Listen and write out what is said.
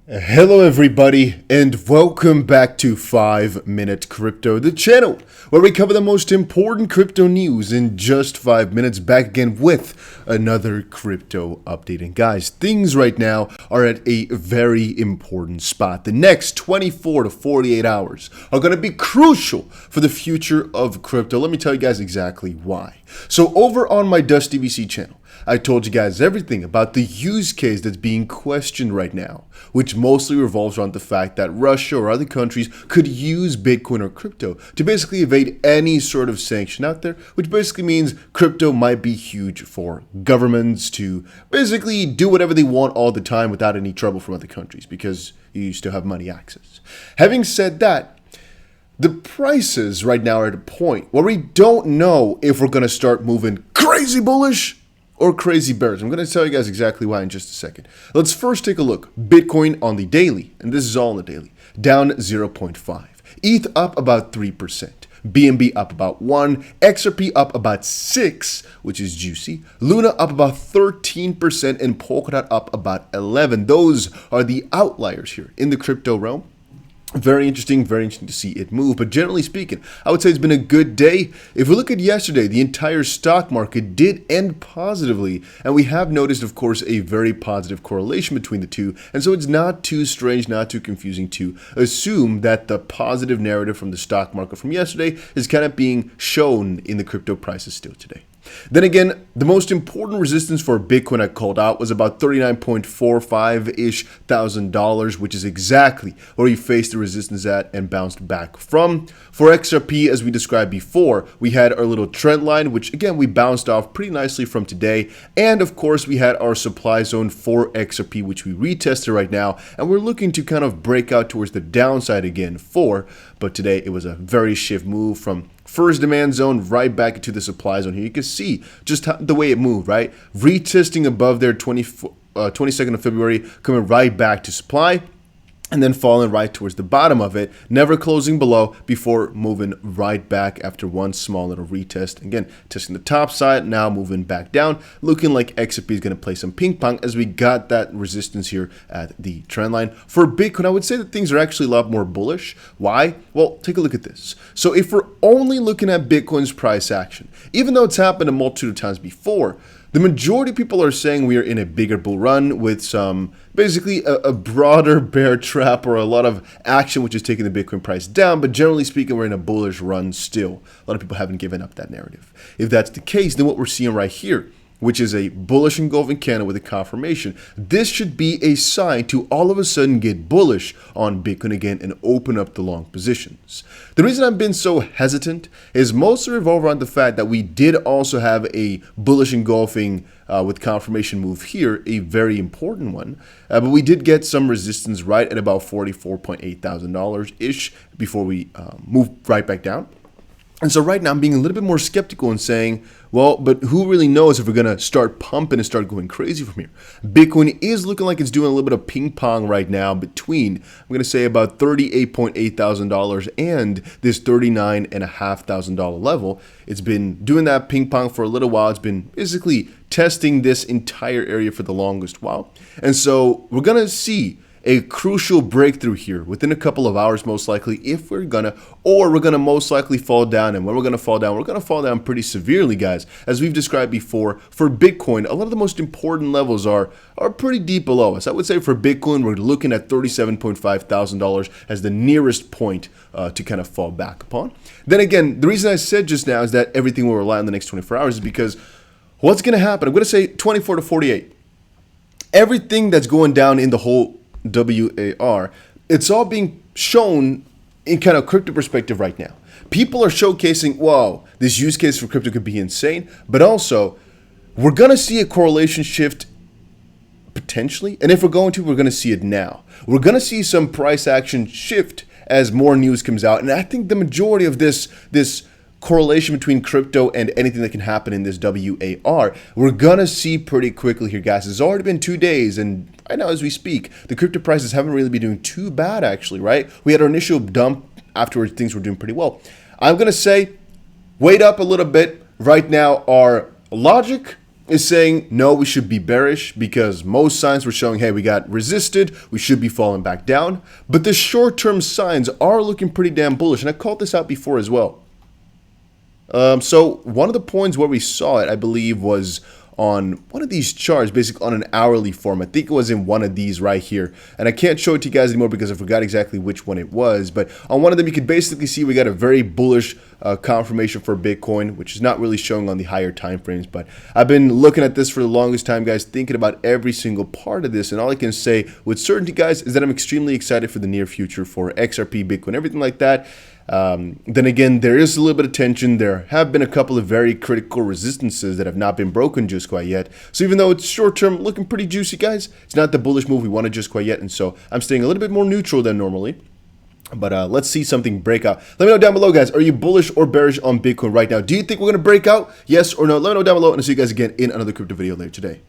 Hello everybody and welcome back to 5 Minute Crypto, the channel where we cover the most important crypto news in just 5 minutes, back again with another crypto update. And guys, things right now are at a very important spot. The next 24 to 48 hours are going to be crucial for the future of crypto. Let me tell you guys exactly why. So over on my Dusty VC channel, I told you guys everything about the use case that's being questioned right now, which mostly revolves around the fact that Russia or other countries could use Bitcoin or crypto to basically evade any sort of sanction out there, which basically means crypto might be huge for governments to basically do whatever they want all the time without any trouble from other countries because you still have money access. Having said that, the prices right now are at a point where we don't know if we're going to start moving crazy bullish or crazy bears. I'm going to tell you guys exactly why in just a second. Let's first take a look. Bitcoin on the daily, and this is all on the daily, down 0.5. ETH up about 3%. BNB up about 1. XRP up about 6, which is juicy. Luna up about 13%, and Polkadot up about 11. Those are the outliers here in the crypto realm. Very interesting to see it move. But generally speaking, I would say it's been a good day. If we look at yesterday, the entire stock market did end positively. And we have noticed, of course, a very positive correlation between the two. And so it's not too strange, not too confusing to assume that the positive narrative from the stock market from yesterday is kind of being shown in the crypto prices still today. Then again, the most important resistance for Bitcoin I called out was about $39.45-ish thousand, which is exactly where we faced the resistance at and bounced back from. For XRP, as we described before, we had our little trend line, which again, we bounced off pretty nicely from today. And of course, we had our supply zone for XRP, which we retested right now. And we're looking to kind of break out towards the downside again but today it was a very shift move from first demand zone right back into the supply zone here. You can see just the way it moved, right? Retesting above there 22nd of February, coming right back to supply, and then falling right towards the bottom of it, never closing below before moving right back after one small little retest. Again, testing the top side, now moving back down, looking like XRP is going to play some ping pong as we got that resistance here at the trend line. For Bitcoin, I would say that things are actually a lot more bullish. Why? Well, take a look at this. So if we're only looking at Bitcoin's price action, even though it's happened a multitude of times before, the majority of people are saying we are in a bigger bull run with some, basically a broader bear trap or a lot of action which is taking the Bitcoin price down, but generally speaking, we're in a bullish run still. A lot of people haven't given up that narrative. If that's the case, then what we're seeing right here, which is a bullish engulfing candle with a confirmation, this should be a sign to all of a sudden get bullish on Bitcoin again and open up the long positions. The reason I've been so hesitant is mostly revolve around the fact that we did also have a bullish engulfing with confirmation move here, a very important one, but we did get some resistance right at about $44.8 thousand-ish before we moved right back down. And so right now I'm being a little bit more skeptical and saying, well, but who really knows if we're going to start pumping and start going crazy from here? Bitcoin is looking like it's doing a little bit of ping pong right now between, I'm going to say about $38.8 thousand and this $39.5 thousand level. It's been doing that ping pong for a little while. It's been basically testing this entire area for the longest while. And so we're going to see a crucial breakthrough here within a couple of hours, most likely, if we're gonna most likely fall down. And when we're gonna fall down pretty severely, guys. As we've described before, for Bitcoin, a lot of the most important levels are pretty deep below us. I would say for Bitcoin, we're looking at $37.5 thousand as the nearest point to kind of fall back upon. Then again, the reason I said just now is that everything will rely on the next 24 hours is because what's gonna happen? I'm gonna say 24 to 48. Everything that's going down in the whole WAR, it's all being shown in kind of crypto perspective right now. People are showcasing, whoa, this use case for crypto could be insane, but also we're going to see a correlation shift potentially. And if we're going to see it now. We're going to see some price action shift as more news comes out. And I think the majority of this correlation between crypto and anything that can happen in this WAR, we're gonna see pretty quickly here, guys. It's already been 2 days, and right now as we speak, the crypto prices haven't really been doing too bad, actually, right? We had our initial dump. Afterwards, things were doing pretty well. I'm gonna say, wait up a little bit. Right now, our logic is saying, no, we should be bearish because most signs were showing, hey, we got resisted, we should be falling back down. But the short-term signs are looking pretty damn bullish, and I called this out before as well. So one of the points where we saw it, I believe, was on one of these charts, basically on an hourly form. I think it was in one of these right here. And I can't show it to you guys anymore because I forgot exactly which one it was. But on one of them, you could basically see we got a very bullish confirmation for Bitcoin, which is not really showing on the higher time frames. But I've been looking at this for the longest time, guys, thinking about every single part of this. And all I can say with certainty, guys, is that I'm extremely excited for the near future for XRP, Bitcoin, everything like that. Then again, there is a little bit of tension. There have been a couple of very critical resistances that have not been broken just quite yet. So even though it's short term looking pretty juicy, guys, it's not the bullish move we wanted just quite yet. And so I'm staying a little bit more neutral than normally. But let's see something break out. Let me know down below, guys. Are you bullish or bearish on Bitcoin right now? Do you think we're going to break out? Yes or no? Let me know down below, and I'll see you guys again in another crypto video later today.